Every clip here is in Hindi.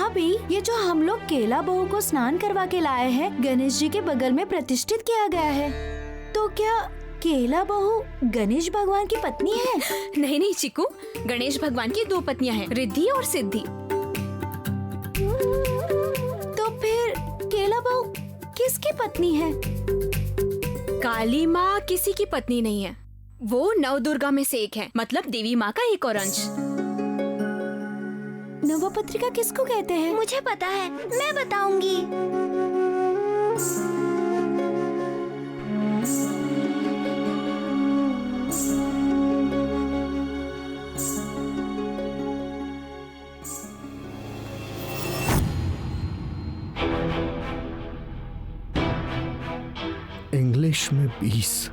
भाभी, ये जो हम लोग केला बहू को स्नान करवा के लाए हैं, गणेश जी के बगल में प्रतिष्ठित किया गया है। तो क्या केला बहू गणेश भगवान की पत्नी है? नहीं नहीं चिकू, गणेश भगवान की 2 पत्नियां हैं, रिद्धि और सिद्धि। तो फिर केला बहू किसकी पत्नी है? काली माँ किसी की पत्नी नहीं है, वो नवदुर्गा में से एक है, मतलब देवी माँ का एक और अंश। नवपत्रिका किसको कहते हैं? मुझे पता है, मैं बताऊंगी। इंग्लिश में 20,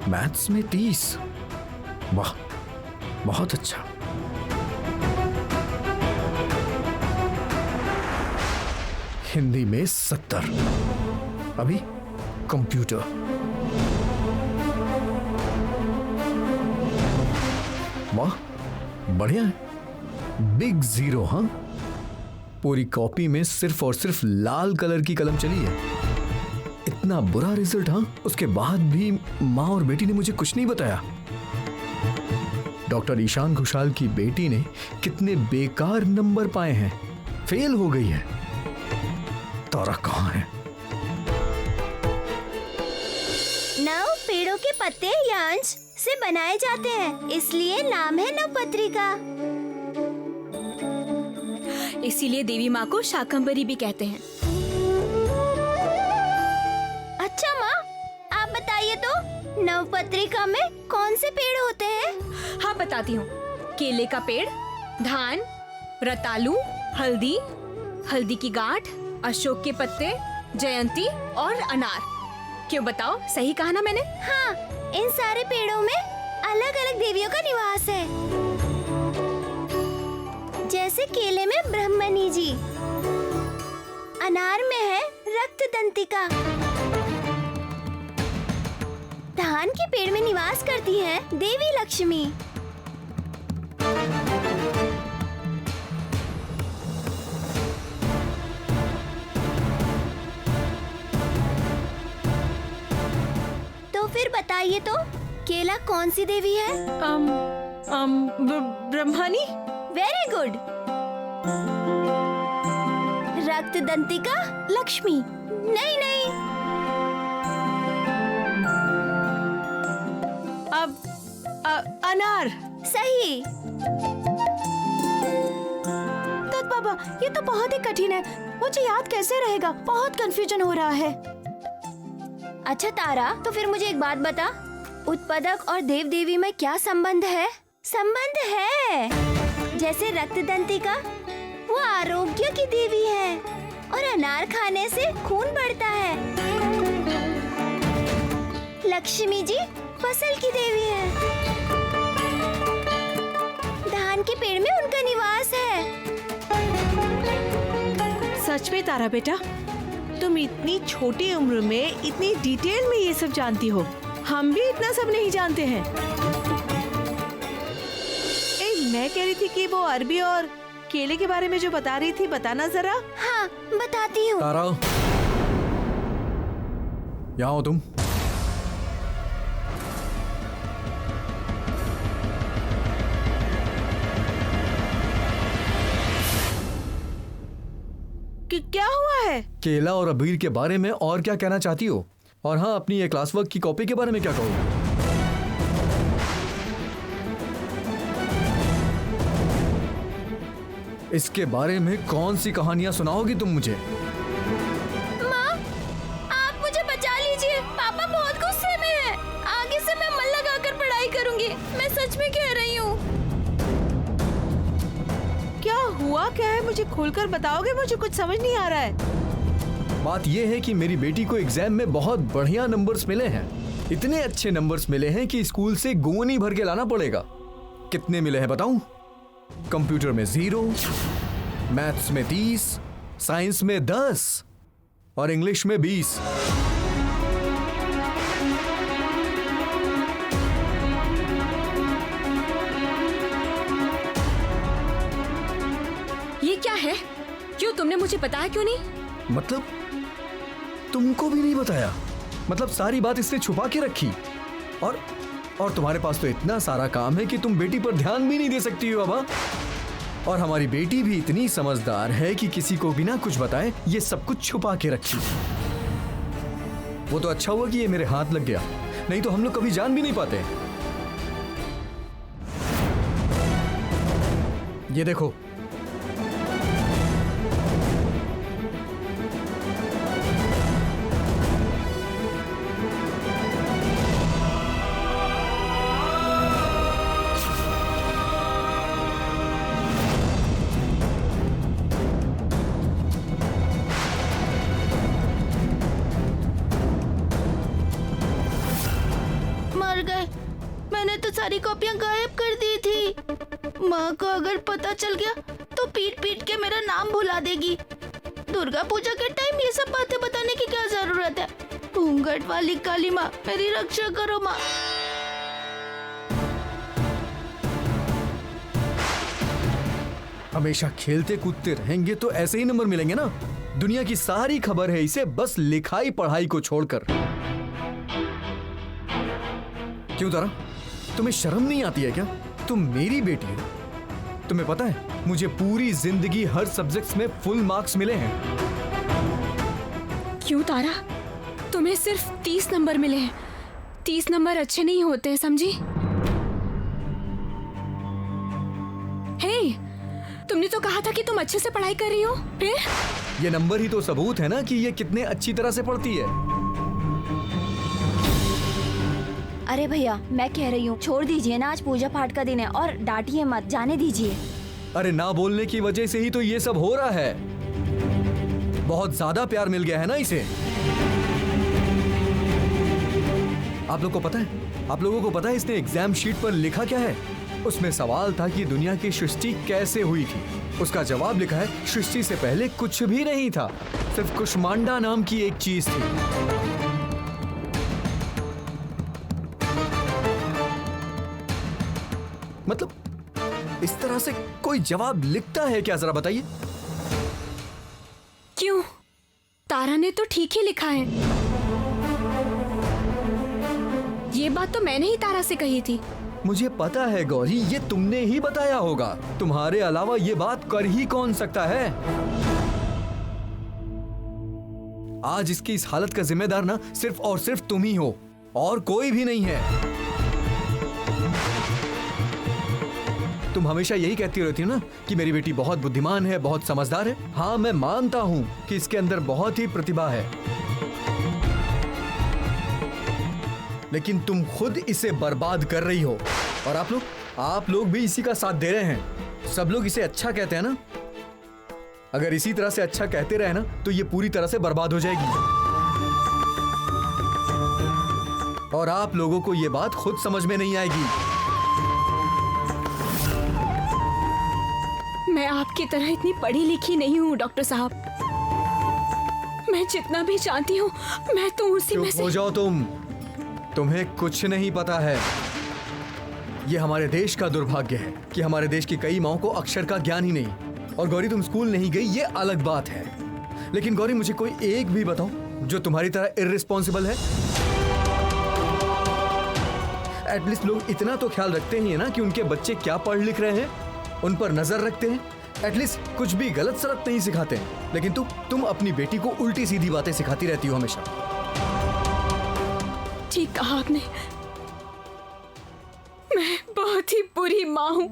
मैथ्स में 30। वाह, बहुत अच्छा। हिंदी में 70। अभी कंप्यूटर। वाह, बढ़िया है। बिग 0। हाँ, पूरी कॉपी में सिर्फ और सिर्फ लाल कलर की कलम चली है। इतना बुरा रिजल्ट। हाँ, उसके बाद भी माँ और बेटी ने मुझे कुछ नहीं बताया। डॉक्टर ईशान घोषाल की बेटी ने कितने बेकार नंबर पाए हैं, फेल हो गई है। तारा कहाँ है? 9 पेड़ों के पत्ते या अंश से बनाए जाते हैं, इसलिए नाम है नवपत्रिका। इसीलिए देवी माँ को शाकंभरी भी कहते हैं। अच्छा माँ, आप बताइए तो नवपत्रिका में कौन से पेड़ होते हैं? हाँ बताती हूँ। केले का पेड़, धान, रतालू, हल्दी, हल्दी की गांठ, अशोक के पत्ते, जयंती और अनार। क्यों बताओ, सही कहा ना मैंने? हाँ, इन सारे पेड़ों में अलग अलग देवियों का निवास है। जैसे केले में ब्रह्मणी जी, अनार में है रक्तदंतिका, धान के पेड़ में निवास करती है देवी लक्ष्मी। तो फिर बताइए तो केला कौन सी देवी है? ब्रह्मणी। Very good. रक्तदंतिका? लक्ष्मी। नहीं नहीं। अनार। सही। तो बाबा, ये तो बहुत ही कठिन है, मुझे याद कैसे रहेगा? बहुत कंफ्यूजन हो रहा है। अच्छा तारा, तो फिर मुझे एक बात बता, उत्पादक और देव देवी में क्या संबंध है? संबंध है। जैसे रक्तदंतिका, वो आरोग्य की देवी है और अनार खाने से खून बढ़ता है। लक्ष्मी जी फसल की देवी है, धान के पेड़ में उनका निवास है। सच में तारा बेटा, तुम इतनी छोटी उम्र में इतनी डिटेल में ये सब जानती हो। हम भी इतना सब नहीं जानते हैं। मैं कह रही थी कि वो अरबी और केले के बारे में जो बता रही थी, बताना जरा। हाँ बताती हूँ। तारा, यहाँ हो तुम। क्या हुआ है? केला और अबीर के बारे में और क्या कहना चाहती हो? और हाँ, अपनी ये क्लास वर्क की कॉपी के बारे में क्या कहोगे? इसके बारे में कौन सी कहानियां सुनाओगी तुम मुझे? माँ, आप मुझे बचा लीजिए, पापा बहुत गुस्से में हैं। आगे से मैं मन लगाकर पढ़ाई करूंगी, मैं सच में कह रही हूँ। क्या हुआ क्या है, मुझे खोलकर बताओगे? मुझे कुछ समझ नहीं आ रहा है। बात यह है कि मेरी बेटी को एग्जाम में बहुत बढ़िया नंबर्स मिले हैं। इतने अच्छे नंबर्स मिले हैं कि स्कूल से गोनी भर के लाना पड़ेगा। कितने मिले हैं बताऊं? कंप्यूटर में 0, मैथ्स में 30, साइंस में 10 और इंग्लिश में 20। ये क्या है? क्यों तुमने मुझे बताया क्यों नहीं? मतलब तुमको भी नहीं बताया? मतलब सारी बात इसने छुपा के रखी। और तुम्हारे पास तो इतना सारा काम है कि तुम बेटी पर ध्यान भी नहीं दे सकती हो अब। और हमारी बेटी भी इतनी समझदार है कि किसी को बिना कुछ बताए ये सब कुछ छुपा के रखी। वो तो अच्छा हुआ कि ये मेरे हाथ लग गया, नहीं तो हम लोग कभी जान भी नहीं पाते। ये देखो, मर गए। मैंने तो सारी कॉपियां गायब कर दी थी। माँ को अगर पता चल गया तो पीट पीट के मेरा नाम भुला देगी। दुर्गा पूजा के टाइम ये सब बातें बताने की क्या जरूरत है? घूंघट वाली काली माँ, मेरी रक्षा करो माँ। हमेशा खेलते कूदते रहेंगे तो ऐसे ही नंबर मिलेंगे ना। दुनिया की सारी खबर है इसे, बस लिखाई पढ़ाई को छोड़कर। क्यों तारा, तुम्हें शर्म नहीं आती है क्या? तुम मेरी बेटी हो। तुम्हें पता है मुझे पूरी जिंदगी हर सब्जेक्ट्स में फुल मार्क्स मिले हैं। क्यों तारा, तुम्हें सिर्फ 30 नंबर मिले हैं। 30 नंबर अच्छे नहीं होते, समझी? हे, तुमने तो कहा था कि तुम अच्छे से पढ़ाई कर रही हो, फिर? ये नंबर ही तो सबूत है ना कि ये कितने अच्छी तरह से पढ़ती है। अरे भैया, मैं कह रही हूँ छोड़ दीजिए ना, आज पूजा पाठ का दिन है और डांटिए मत, जाने दीजिए। अरे ना बोलने की वजह से ही तो ये सब हो रहा है। बहुत ज्यादा प्यार मिल गया है ना इसे। आप लोगों को पता है इसने एग्जाम शीट पर लिखा क्या है? उसमें सवाल था कि दुनिया की सृष्टि कैसे हुई थी। उसका जवाब लिखा है, सृष्टि से पहले कुछ भी नहीं था, सिर्फ कुष्मांडा नाम की एक चीज थी। मतलब इस तरह से कोई जवाब लिखता है क्या? जरा बताइए। क्यों? तारा ने तो ठीक ही लिखा है। ये बात तो मैंने ही तारा से कही थी। मुझे पता है गौरी, ये तुमने ही बताया होगा। तुम्हारे अलावा ये बात कर ही कौन सकता है? आज इसकी इस हालत का जिम्मेदार ना सिर्फ और सिर्फ तुम ही हो, और कोई भी नहीं है। तुम हमेशा यही कहती रहती हो ना कि मेरी बेटी बहुत बुद्धिमान है, बहुत समझदार है। हाँ, मैं मानता हूँ कि इसके अंदर बहुत ही प्रतिभा है, लेकिन तुम खुद इसे बर्बाद कर रही हो। और आप लोग भी इसी का साथ दे रहे हैं। सब लोग इसे अच्छा कहते हैं ना। अगर इसी तरह से अच्छा कहते रहे ना तो ये पूरी तरह से बर्बाद हो जाएगी। और आप लोगों को ये बात खुद समझ में नहीं आएगी। मैं आपकी तरह इतनी पढ़ी लिखी नहीं हूँ डॉक्टर साहब। मैं जितना भी जानती हूँ, मैं तो उसी में से। हो जाओ तुम्हें कुछ नहीं पता है। ये हमारे देश का दुर्भाग्य है कि हमारे देश की कई माओं को अक्षर का ज्ञान ही नहीं। और गौरी, तुम स्कूल नहीं गई ये अलग बात है, लेकिन गौरी मुझे कोई एक भी बताओ जो तुम्हारी तरह इररिस्पॉन्सिबल है। एटलीस्ट लोग इतना तो ख्याल रखते ही है ना कि उनके बच्चे क्या पढ़ लिख रहे हैं, उन पर नजर रखते हैं। एटलीस्ट कुछ भी गलत सलत नहीं सिखाते हैं। लेकिन तुम अपनी बेटी को उल्टी सीधी बातें सिखाती रहती हो हमेशा। ठीक कहा आपने, मैं बहुत ही बुरी माँ हूँ।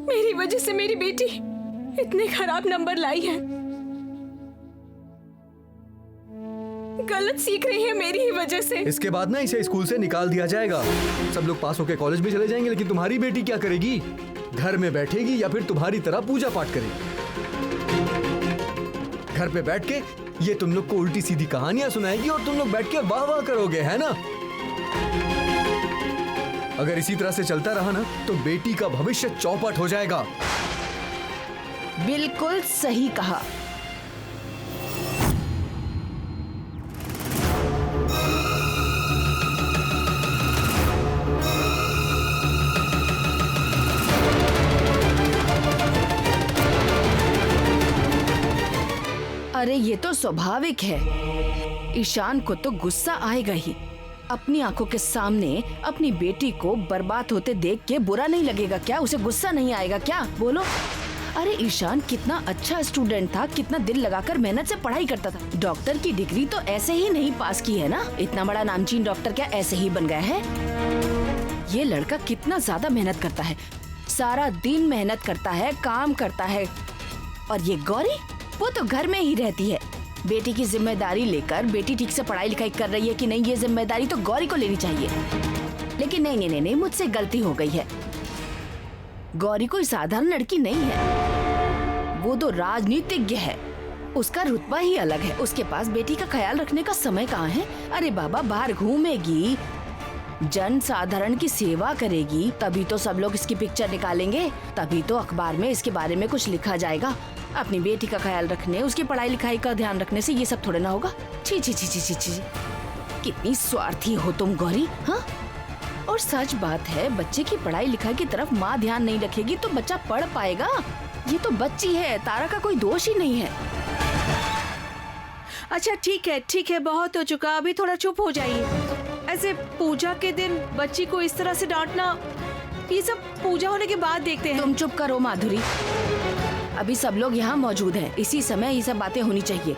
मेरी वजह से मेरी बेटी इतने खराब नंबर लाई है। गलत सीख रही है मेरी ही वजह से। इसके बाद ना इसे स्कूल से निकाल दिया जाएगा। सब लोग पास होकर कॉलेज में चले जाएंगे, लेकिन तुम्हारी बेटी क्या करेगी? घर में बैठेगी या फिर तुम्हारी तरह पूजा पाठ करेगी? घर पे बैठ के ये तुम लोग को उल्टी सीधी कहानियां सुनाएगी और तुम लोग बैठ के वाह वाह करोगे, है ना? अगर इसी तरह से चलता रहा ना तो बेटी का भविष्य चौपट हो जाएगा। बिल्कुल सही कहा। अरे ये तो स्वाभाविक है, ईशान को तो गुस्सा आएगा ही। अपनी आंखों के सामने अपनी बेटी को बर्बाद होते देख के बुरा नहीं लगेगा क्या? उसे गुस्सा नहीं आएगा क्या? बोलो। अरे ईशान कितना अच्छा स्टूडेंट था, कितना दिल लगाकर मेहनत से पढ़ाई करता था। डॉक्टर की डिग्री तो ऐसे ही नहीं पास की है ना, इतना बड़ा नामचीन डॉक्टर क्या ऐसे ही बन गया है? ये लड़का कितना ज्यादा मेहनत करता है, सारा दिन मेहनत करता है, काम करता है। और ये गौरी, वो तो घर में ही रहती है। बेटी की जिम्मेदारी लेकर बेटी ठीक से पढ़ाई लिखाई कर रही है कि नहीं, ये जिम्मेदारी तो गौरी को लेनी चाहिए। लेकिन नहीं, मुझसे गलती हो गई है। गौरी कोई साधारण लड़की नहीं है, वो तो राजनीतिज्ञ है। उसका रुतबा ही अलग है। उसके पास बेटी का ख्याल रखने का समय कहाँ है? अरे बाबा, बाहर घूमेगी, जन साधारण की सेवा करेगी, तभी तो सब लोग इसकी पिक्चर निकालेंगे, तभी तो अखबार में इसके बारे में कुछ लिखा जाएगा। अपनी बेटी का ख्याल रखने, उसकी पढ़ाई लिखाई का ध्यान रखने से ये सब थोड़ा ना होगा। छी छी छी छी छी छी, कितनी स्वार्थी हो तुम गौरी। हाँ, और सच बात है, बच्चे की पढ़ाई लिखाई की तरफ माँ ध्यान नहीं रखेगी तो बच्चा पढ़ पाएगा? ये तो बच्ची है, तारा का कोई दोष ही नहीं है। अच्छा ठीक है, बहुत हो चुका, अभी थोड़ा चुप हो जाइए। ऐसे पूजा के दिन बच्ची को इस तरह से डांटना, ये सब पूजा होने के बाद देखते हैं। तुम चुप करो माधुरी, अभी सब लोग यहाँ मौजूद हैं, इसी समय ये सब बातें होनी चाहिए।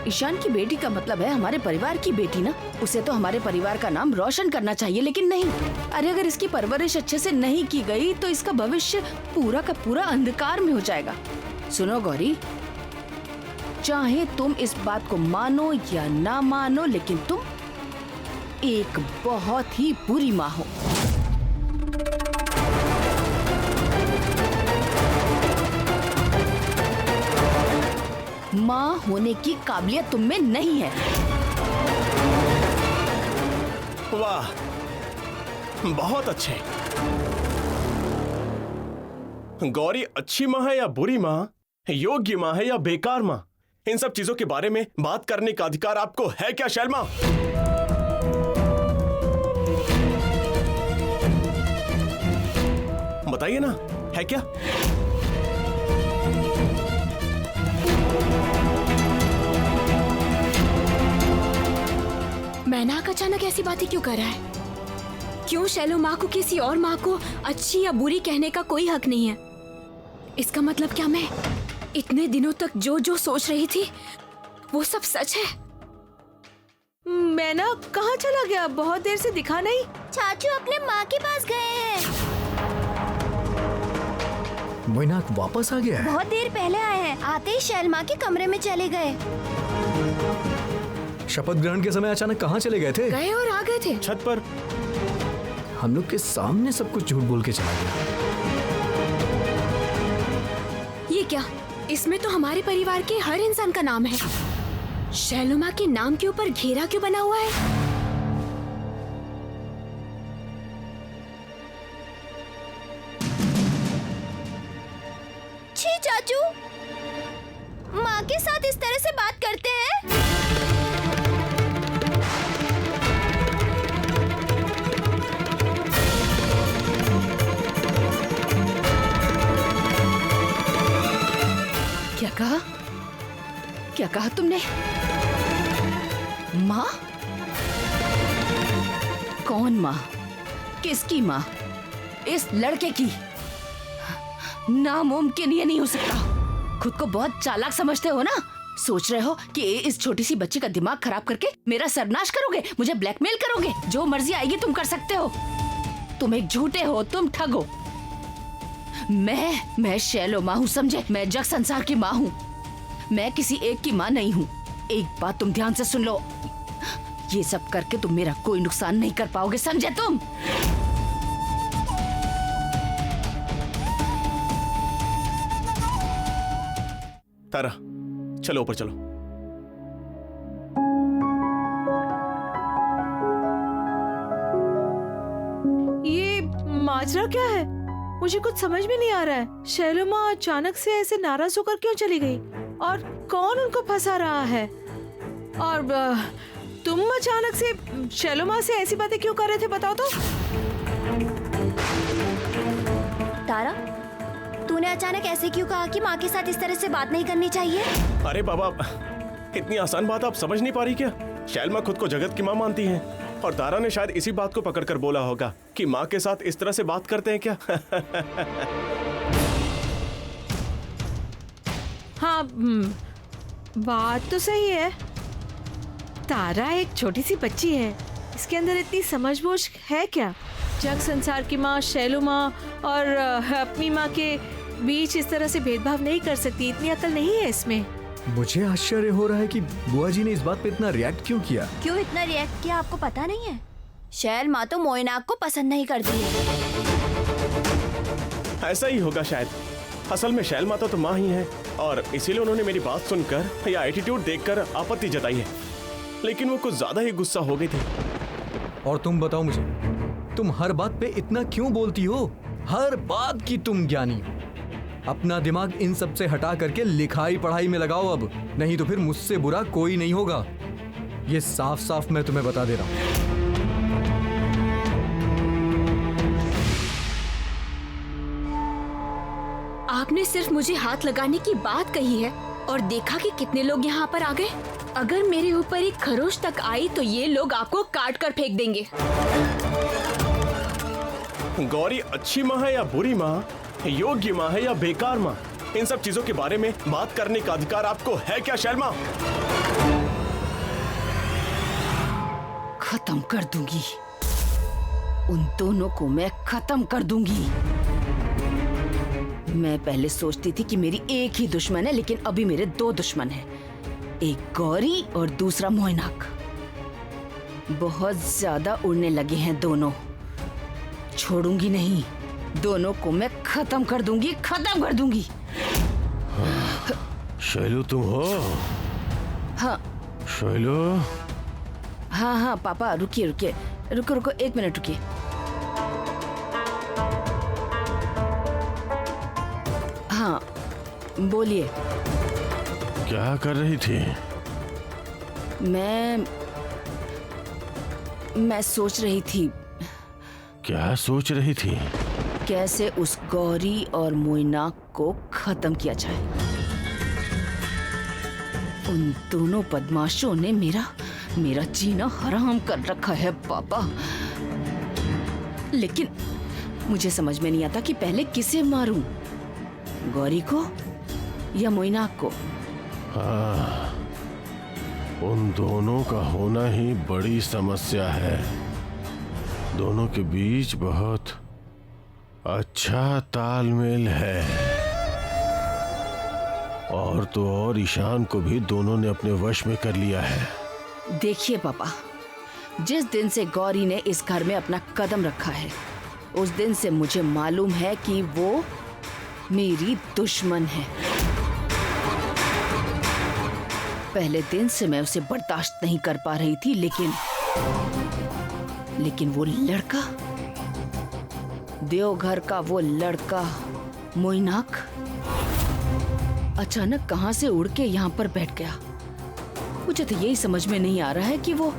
ईशान की बेटी का मतलब है हमारे परिवार की बेटी ना, उसे तो हमारे परिवार का नाम रोशन करना चाहिए, लेकिन नहीं। अरे अगर इसकी परवरिश अच्छे से नहीं की गई तो इसका भविष्य पूरा का पूरा अंधकार में हो जाएगा। सुनो गौरी, चाहे तुम इस बात को मानो या ना मानो, लेकिन तुम एक बहुत ही बुरी माँ हो। माँ होने की काबिलियत तुम में नहीं है। वाह, बहुत अच्छे। गौरी अच्छी माँ है या बुरी माँ, योग्य माँ है या बेकार माँ, इन सब चीजों के बारे में बात करने का अधिकार आपको है क्या शैलमा? बताइए ना, है क्या? मैनाक अचानक ऐसी बातें क्यों कर रहा है? क्यों शैलो माँ को किसी और माँ को अच्छी या बुरी कहने का कोई हक नहीं है? इसका मतलब क्या मैं इतने दिनों तक जो जो सोच रही थी वो सब सच है? मैना कहाँ चला गया? बहुत देर से दिखा नहीं। चाचू अपने माँ के पास गए हैं। मोइनाक वापस आ गया है। बहुत देर पहले आए हैं, आते ही शैलमा के कमरे में चले गए। शपथ ग्रहण के समय अचानक कहाँ चले गए थे? गए और आ गए थे छत पर। हम लोग के सामने सब कुछ झूठ बोल के चला गया। ये क्या? इसमें तो हमारे परिवार के हर इंसान का नाम है। शैलोमा के नाम के ऊपर घेरा क्यों बना हुआ है? छी चाचू, माँ के साथ इस तरह से बात करते हैं? क्या कहा? क्या कहा तुमने? माँ? कौन माँ? किसकी माँ? इस लड़के की? नामुमकिन, ये नहीं हो सकता। खुद को बहुत चालाक समझते हो ना? सोच रहे हो कि इस छोटी सी बच्ची का दिमाग खराब करके मेरा सर्वनाश करोगे, मुझे ब्लैकमेल करोगे? जो मर्जी आएगी तुम कर सकते हो। तुम एक झूठे हो, तुम ठग हो। मैं शैलो माँ हूँ, समझे? मैं जग संसार की माँ हूँ, मैं किसी एक की माँ नहीं हूँ। एक बात तुम ध्यान से सुन लो, ये सब करके तुम मेरा कोई नुकसान नहीं कर पाओगे, समझे तुम? तारा, चलो ऊपर चलो। ये माजरा क्या है? मुझे कुछ समझ में नहीं आ रहा है। शैलोमा अचानक से ऐसे नाराज होकर क्यों चली गई? और कौन उनको फंसा रहा है? और तुम अचानक से शैलोमा से ऐसी बातें क्यों कर रहे थे, बताओ तो। तारा, तूने तूने अचानक ऐसे क्यों कहा कि माँ के साथ इस तरह से बात नहीं करनी चाहिए? अरे बाबा, इतनी आसान बात आप समझ नहीं पा रही क्या? शैलमा खुद को जगत की माँ मानती हैं और तारा ने शायद इसी बात को पकड़कर बोला होगा कि माँ के साथ इस तरह से बात करते हैं क्या? हाँ, बात तो सही है। तारा एक छोटी सी बच्ची है, इसके अंदर इतनी समझबूझ है क्या? जग संसार की माँ शैलू माँ और अपनी माँ के बीच इस तरह से भेदभाव नहीं कर सकती, इतनी अकल नहीं है इसमें। मुझे आश्चर्य हो रहा है कि बुआ जी ने इस बात पे इतना रिएक्ट क्यों किया। क्यों इतना रिएक्ट किया आपको पता नहीं है? शैल माँ तो मोइनाक को पसंद नहीं करती है। ऐसा ही होगा शायद। असल में शैल माता तो माँ ही है और इसीलिए उन्होंने मेरी बात सुनकर या एटीट्यूड देखकर आपत्ति जताई है, लेकिन वो कुछ ज्यादा ही गुस्सा हो गई थी। और तुम बताओ मुझे, तुम हर बात पे इतना क्यों बोलती हो? हर बात की तुम ज्ञानी हो। अपना दिमाग इन सब से हटा करके लिखाई पढ़ाई में लगाओ अब, नहीं तो फिर मुझसे बुरा कोई नहीं होगा। ये साफ साफ मैं तुम्हें बता दे रहा हूं। आपने सिर्फ मुझे हाथ लगाने की बात कही है और देखा कि कितने लोग यहाँ पर आ गए। अगर मेरे ऊपर एक खरोच तक आई तो ये लोग आपको काट कर फेंक देंगे। गौरी अच्छी माँ है या बुरी माँ, योग्य माँ है या बेकार माँ, इन सब चीजों के बारे में बात करने का अधिकार आपको है क्या शैलमा? खत्म कर दूंगी, उन दोनों को मैं खत्म कर दूंगी। मैं पहले सोचती थी कि मेरी एक ही दुश्मन है, लेकिन अभी मेरे दो दुश्मन हैं, एक गौरी और दूसरा मोइनाक। बहुत ज्यादा उड़ने लगे हैं दोनों, छोड़ूंगी नहीं, दोनों को मैं खत्म कर दूंगी, खत्म कर दूंगी। शैलू तुम हो? हाँ शैलू, हाँ हाँ पापा, रुकिए रुकिए, रुको रुको, एक मिनट रुकिए। हाँ बोलिए। क्या कर रही थी? मैं सोच रही थी। क्या सोच रही थी? कैसे उस गौरी और मोइनाक को खत्म किया जाए। उन दोनों बदमाशों ने मेरा जीना हराम कर रखा है पापा। लेकिन मुझे समझ में नहीं आता कि पहले किसे मारूं, गौरी को या मोइनाक को। हाँ, उन दोनों का होना ही बड़ी समस्या है। दोनों के बीच बहुत अच्छा तालमेल है। और तो और ईशान को भी दोनों ने अपने वश में कर लिया है। देखिए पापा, जिस दिन से गौरी ने इस घर में अपना कदम रखा है, उस दिन से मुझे मालूम है कि वो मेरी दुश्मन है। पहले दिन से मैं उसे बर्दाश्त नहीं कर पा रही थी, लेकिन वो लड़का, देवघर का वो लड़का मोइनाक, अचानक कहां से उड़ के यहाँ पर बैठ गया। मुझे तो यही समझ में नहीं आ रहा है कि वो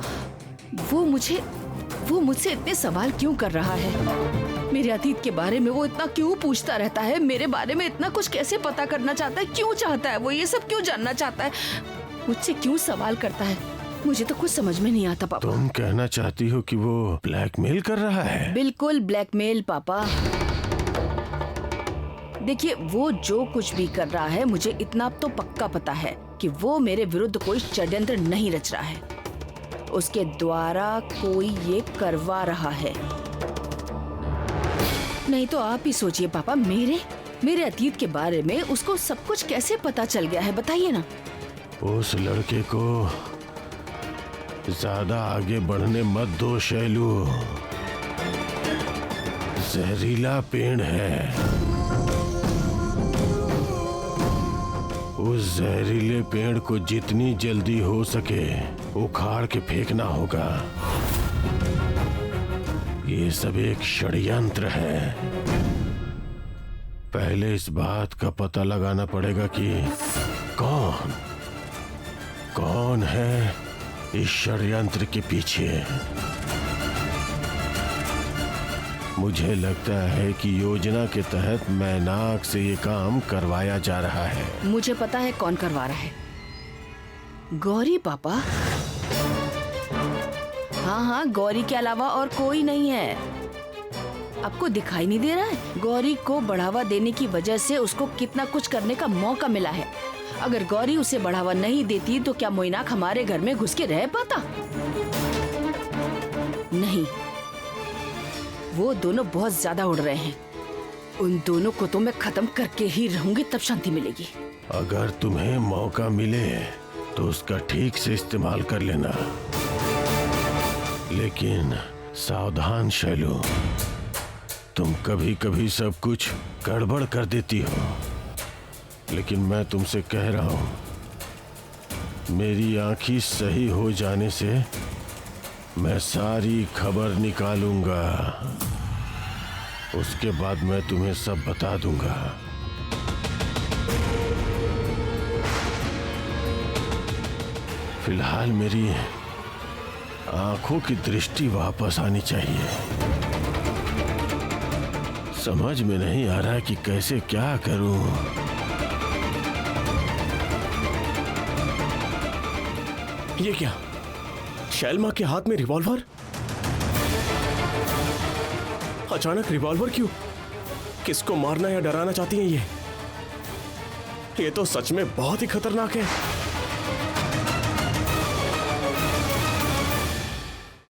मुझसे इतने सवाल क्यों कर रहा है। मेरे अतीत के बारे में वो इतना क्यों पूछता रहता है, मेरे बारे में इतना कुछ कैसे पता करना चाहता है, क्यों चाहता है, वो ये सब क्यों जानना चाहता है, मुझसे क्यों सवाल करता है, मुझे तो कुछ समझ में नहीं आता पापा। तुम कहना चाहती हो कि वो ब्लैकमेल कर रहा है? बिल्कुल ब्लैकमेल पापा। देखिए, वो जो कुछ भी कर रहा है, मुझे इतना तो पक्का पता है कि वो मेरे विरुद्ध कोई षड्यंत्र नहीं रच रहा है। उसके द्वारा कोई ये करवा रहा है। नहीं तो आप ही सोचिए पापा, मेरे अतीत के बारे में उसको सब कुछ कैसे पता चल गया है, बताइए ना। उस लड़के को ज्यादा आगे बढ़ने मत दो शैलू, जहरीला पेड़ है। उस जहरीले पेड़ को जितनी जल्दी हो सके उखाड़ के फेंकना होगा। ये सब एक षड्यंत्र है। पहले इस बात का पता लगाना पड़ेगा कि कौन है इस षड्यंत्र के पीछे। मुझे लगता है कि योजना के तहत मैनाक से ये काम करवाया जा रहा है। मुझे पता है कौन करवा रहा है। गौरी पापा। हाँ हाँ, गौरी के अलावा और कोई नहीं है। आपको दिखाई नहीं दे रहा है? गौरी को बढ़ावा देने की वजह से उसको कितना कुछ करने का मौका मिला है। अगर गौरी उसे बढ़ावा नहीं देती तो क्या मोइनाक हमारे घर में घुस के रह पाता? नहीं, वो दोनों बहुत ज्यादा उड़ रहे हैं। उन दोनों को तो मैं खत्म करके ही रहूंगी, तब शांति मिलेगी। अगर तुम्हें मौका मिले तो उसका ठीक से इस्तेमाल कर लेना, लेकिन सावधान शैलू, तुम कभी कभी सब कुछ गड़बड़ कर देती हो। लेकिन मैं तुमसे कह रहा हूं, मेरी आंखें सही हो जाने से मैं सारी खबर निकालूंगा। उसके बाद मैं तुम्हें सब बता दूंगा। फिलहाल मेरी आंखों की दृष्टि वापस आनी चाहिए। समझ में नहीं आ रहा कि कैसे क्या करूं। ये क्या? शैलमा के हाथ में रिवॉल्वर? अचानक रिवॉल्वर क्यों? किसको मारना या डराना चाहती हैं ये तो सच में बहुत ही खतरनाक है।